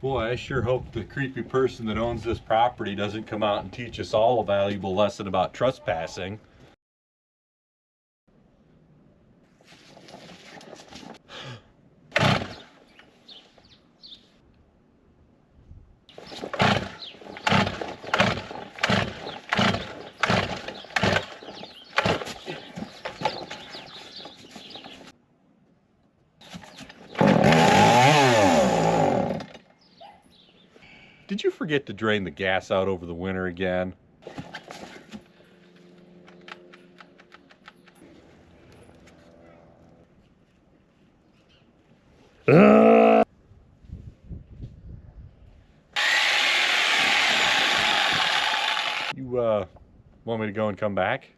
Boy, I sure hope the creepy person that owns this property doesn't come out and teach us all a valuable lesson about trespassing. Did you forget to drain the gas out over the winter again? You, want me to go and come back?